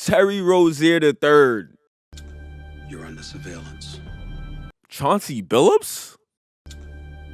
Terry Rozier III. You're under surveillance. Chauncey Billups?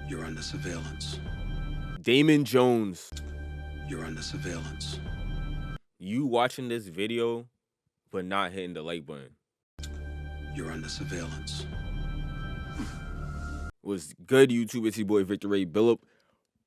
You're under surveillance. Damon Jones. You're under surveillance. You watching this video, but not hitting the like button. You're under surveillance. Was good, YouTube? It's your boy Victor Ray Billup,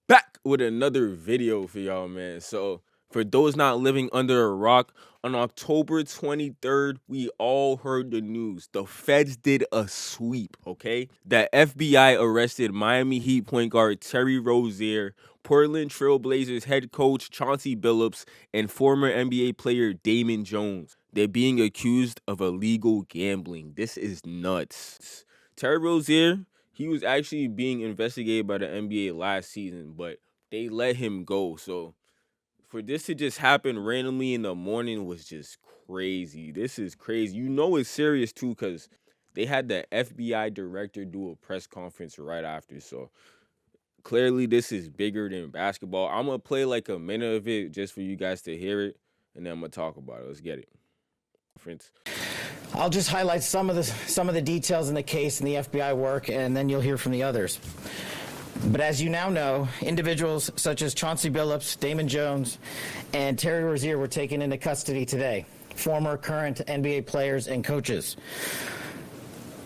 back with another video for y'all, man. So for those not living under a rock, on October 23rd, we all heard the news. The feds did a sweep, okay? The FBI arrested Miami Heat point guard Terry Rozier, Portland Trail Blazers head coach Chauncey Billups, and former NBA player Damon Jones. They're being accused of illegal gambling. This is nuts. Terry Rozier, he was actually being investigated by the NBA last season, but they let him go. So for this to just happen randomly in the morning was just crazy. This is crazy. You know it's serious too, because they had the FBI director do a press conference right after. So clearly this is bigger than basketball. I'm going to play like a minute of it just for you guys to hear it, and then I'm going to talk about it. Let's get it. I'll just highlight some of the details in the case and the FBI work, and then you'll hear from the others. But as you now know, individuals such as Chauncey Billups, Damon Jones, and Terry Rozier were taken into custody today, former, current NBA players and coaches.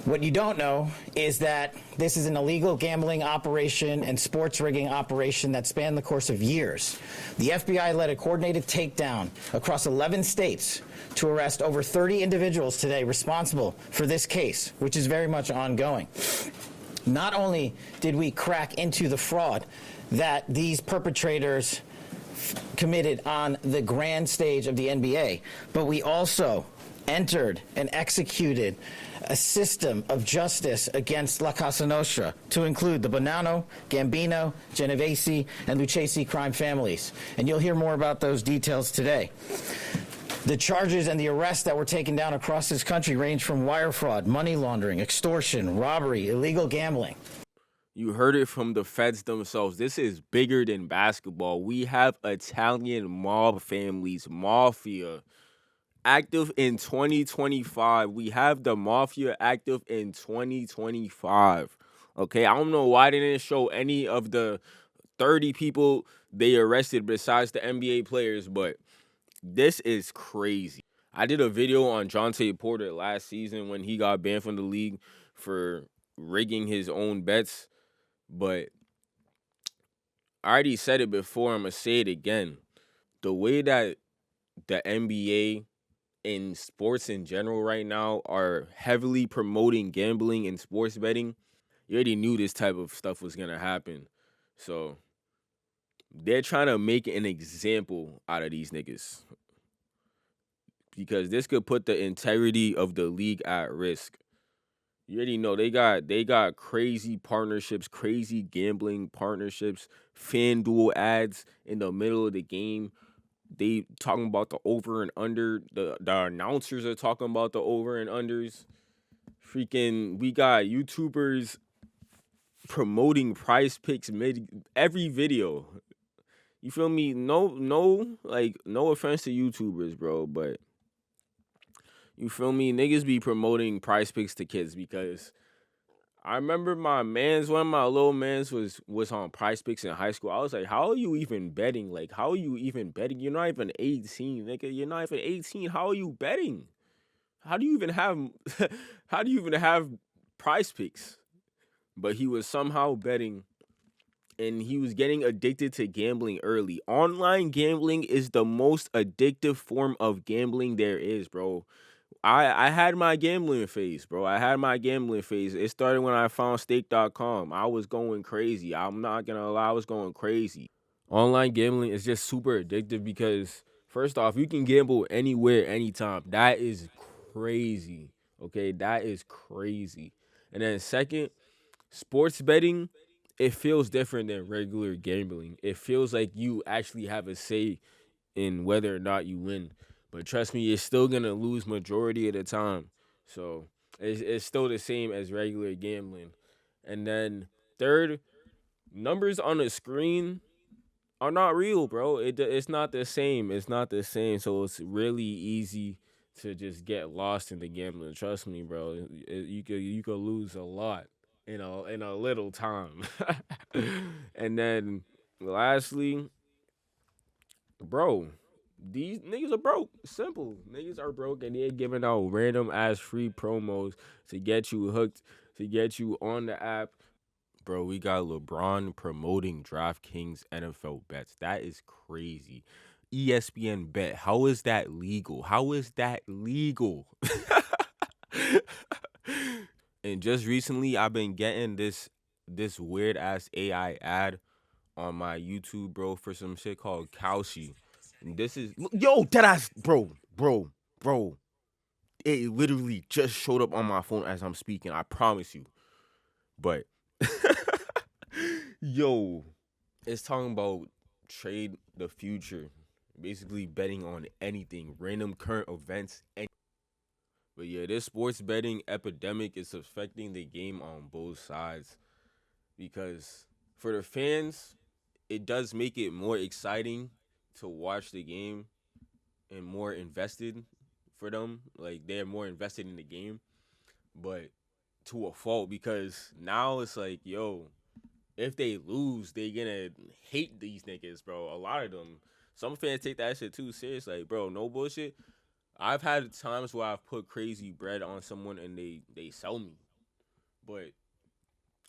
What you don't know is that this is an illegal gambling operation and sports rigging operation that spanned the course of years. The FBI led a coordinated takedown across 11 states to arrest over 30 individuals today responsible for this case, which is very much ongoing. Not only did we crack into the fraud that these perpetrators committed on the grand stage of the NBA, but we also entered and executed a system of justice against La Casa Nostra to include the Bonanno, Gambino, Genovese, and Lucchese crime families. And you'll hear more about those details today. The charges and the arrests that were taken down across this country range from wire fraud, money laundering, extortion, robbery, illegal gambling. You heard it from the feds themselves. This is bigger than basketball. We have Italian mob families, mafia, active in 2025. We have the mafia active in 2025. Okay, I don't know why they didn't show any of the 30 people they arrested besides the NBA players, but this is crazy. I did a video on Jonte Porter last season when he got banned from the league for rigging his own bets, but I already said it before. I'm going to say it again. The way that the NBA and sports in general right now are heavily promoting gambling and sports betting, you already knew this type of stuff was going to happen. So they're trying to make an example out of these niggas, because this could put the integrity of the league at risk. You already know they got crazy partnerships, crazy gambling partnerships, FanDuel ads in the middle of the game. They talking about the over and under. The announcers are talking about the over and unders. Freaking, we got YouTubers promoting Prize Picks mid every video. You feel me? No offense to YouTubers, bro, but you feel me? Niggas be promoting Prize Picks to kids, because I remember one of my little mans was on Prize Picks in high school. I was like, how are you even betting? Like, how are you even betting? You're not even 18, nigga. You're not even 18. How are you betting? How do you even have Prize Picks? But he was somehow betting, and he was getting addicted to gambling early. Online gambling is the most addictive form of gambling there is, bro. I had my gambling phase, bro. It started when I found stake.com. I was going crazy. I'm not going to lie, I was going crazy. Online gambling is just super addictive because, first off, you can gamble anywhere, anytime. That is crazy, okay? That is crazy. And then second, sports betting, it feels different than regular gambling. It feels like you actually have a say in whether or not you win. But trust me, you're still going to lose majority of the time. So it's still the same as regular gambling. And then third, numbers on the screen are not real, bro. It's not the same. It's not the same. So it's really easy to just get lost in the gambling. Trust me, bro. You could lose a lot in a little time. And then lastly, bro, these niggas are broke. Simple. Niggas are broke and they're giving out random ass free promos to get you hooked, to get you on the app. Bro, we got LeBron promoting DraftKings NFL bets. That is crazy. ESPN bet. How is that legal? How is that legal? And just recently I've been getting this weird ass AI ad on my YouTube, bro, for some shit called Kalshi. And this is yo, that ass, bro. It literally just showed up on my phone as I'm speaking. I promise you. But yo, it's talking about trade the future, basically betting on anything, random current events. But yeah, this sports betting epidemic is affecting the game on both sides because for the fans, it does make it more exciting to watch the game and more invested for them. Like they're more invested in the game, but to a fault because now it's like, yo, if they lose, they gonna hate these niggas, bro. A lot of them. Some fans take that shit too serious. Like, bro, no bullshit. I've had times where I've put crazy bread on someone and they sell me. But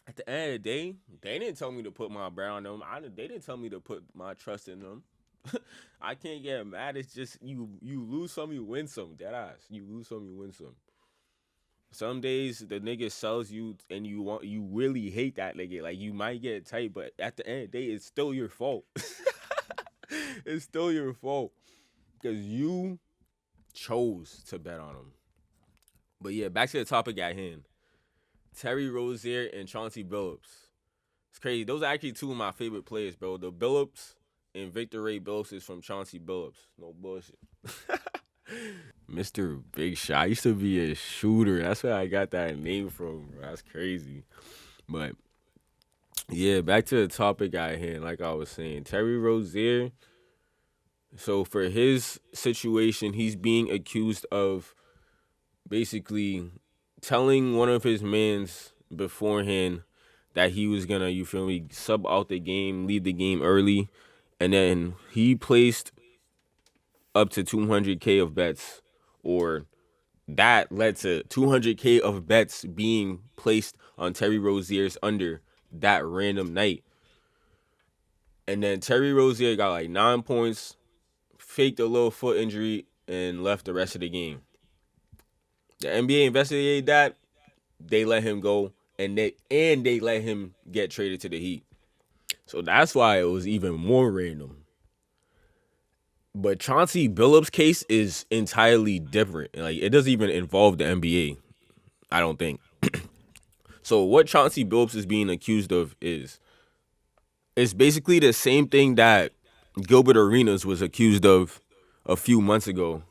at the end of the day, they didn't tell me to put my bread on them. They didn't tell me to put my trust in them. I can't get mad. It's just you lose some, you win some. Dead ass. You lose some, you win some. Some days the nigga sells you and you really hate that nigga. Like you might get tight, but at the end of the day, it's still your fault. It's still your fault. Because you chose to bet on him. But yeah, back to the topic at hand. Terry Rozier and Chauncey Billups. It's crazy. Those are actually two of my favorite players, bro. The Billups and Victor Ray Billups is from Chauncey Billups. No bullshit. Mr. Big Shot. I used to be a shooter. That's where I got that name from, bro. That's crazy. But yeah, back to the topic at hand. Like I was saying, Terry Rozier. So for his situation, he's being accused of basically telling one of his mans beforehand that he was gonna, you feel me, sub out the game, leave the game early, and then he placed up to 200K of bets, or that led to 200K of bets being placed on Terry Rozier's under that random night. And then Terry Rozier got like 9 points, faked a little foot injury, and left the rest of the game. The NBA investigated that. They let him go, and they let him get traded to the Heat. So that's why it was even more random. But Chauncey Billups' case is entirely different. Like it doesn't even involve the NBA, I don't think. So what Chauncey Billups is being accused of is basically the same thing that Gilbert Arenas was accused of a few months ago,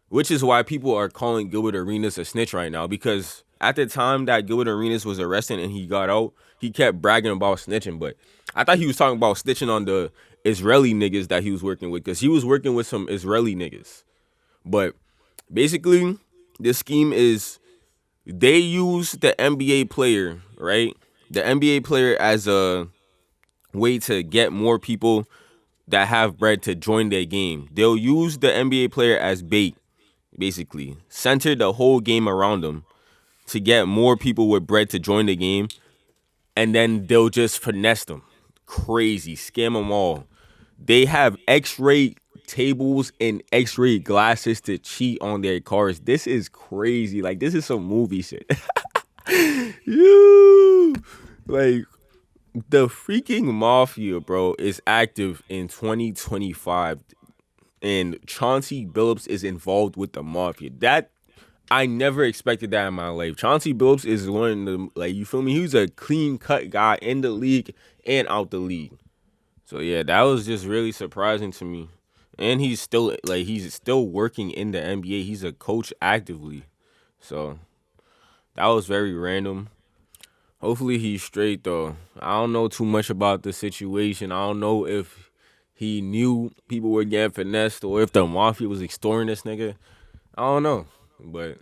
which is why people are calling Gilbert Arenas a snitch right now, because at the time that Gilbert Arenas was arrested and he got out, he kept bragging about snitching, but I thought he was talking about snitching on the Israeli niggas that he was working with, because he was working with some Israeli niggas. But basically, the scheme is they use the NBA player, right? The NBA player as a way to get more people that have bread to join their game. They'll use the NBA player as bait, basically. Center the whole game around them to get more people with bread to join the game, and then they'll just finesse them. Crazy. Scam them all. They have X-ray tables and X-ray glasses to cheat on their cars. This is crazy. Like, this is some movie shit. You like the freaking mafia, bro, is active in 2025, and Chauncey Billups is involved with the mafia. That I never expected that in my life. Chauncey Billups is one of the, like, you feel me? He was a clean cut guy in the league and out the league. So yeah, that was just really surprising to me. And he's still working in the NBA. He's a coach actively. So that was very random. Hopefully he's straight though. I don't know too much about the situation. I don't know if he knew people were getting finessed or if the mafia was extorting this nigga. I don't know, but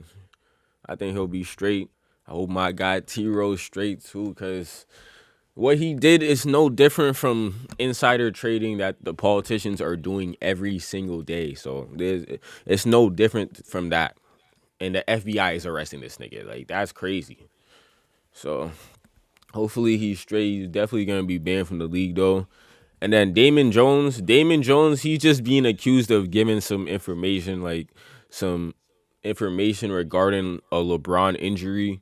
I think he'll be straight. I hope my guy T Rose straight too, cause what he did is no different from insider trading that the politicians are doing every single day. So it's no different from that. And the FBI is arresting this nigga. Like that's crazy. So hopefully he's straight. He's definitely gonna be banned from the league though. And then Damon Jones, he's just being accused of giving some information, like some information regarding a LeBron injury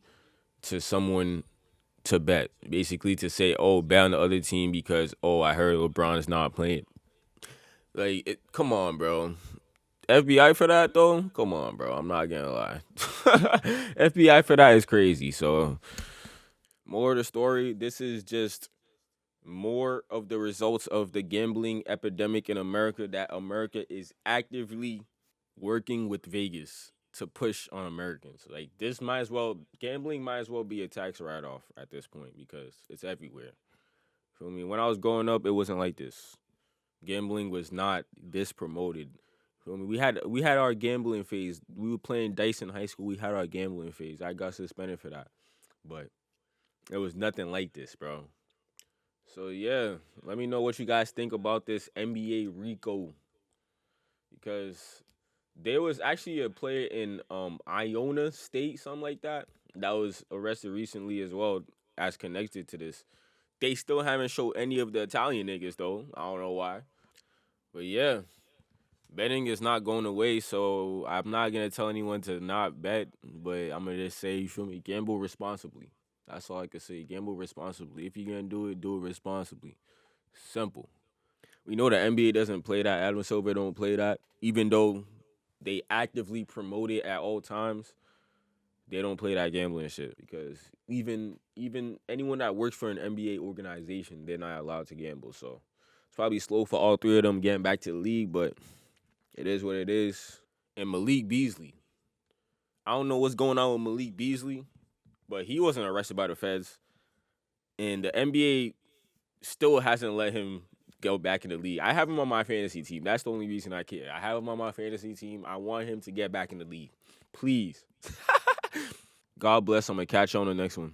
to someone to bet, basically to say, oh, bet on the other team because, oh, I heard LeBron is not playing. Come on, bro. FBI for that though? Come on, bro. I'm not gonna lie. FBI for that is crazy. So, more of the story. This is just more of the results of the gambling epidemic in America that America is actively working with Vegas to push on Americans. Like this gambling might as well be a tax write off at this point because it's everywhere. Feel me? When I was growing up, it wasn't like this. Gambling was not this promoted. Feel me? We had our gambling phase. We were playing dice in high school. We had our gambling phase. I got suspended for that, but it was nothing like this, bro. So yeah, let me know what you guys think about this NBA RICO because there was actually a player in Iona State, something like that was arrested recently as well as connected to this. They still haven't showed any of the Italian niggas though. I don't know why. But yeah, betting is not going away, so I'm not gonna tell anyone to not bet, but I'm gonna just say, you feel me, gamble responsibly. That's all I can say. Gamble responsibly. If you're gonna do it responsibly. Simple. We know the NBA doesn't play that. Adam Silver don't play that. Even though they actively promote it at all times, they don't play that gambling shit because even anyone that works for an NBA organization, they're not allowed to gamble. So it's probably slow for all three of them getting back to the league, but it is what it is. And Malik Beasley, I don't know what's going on with Malik Beasley, but he wasn't arrested by the feds, and the NBA still hasn't let him go back in the league. I have him on my fantasy team. That's the only reason I care. I have him on my fantasy team. I want him to get back in the league. Please. God bless. I'm going to catch you on the next one.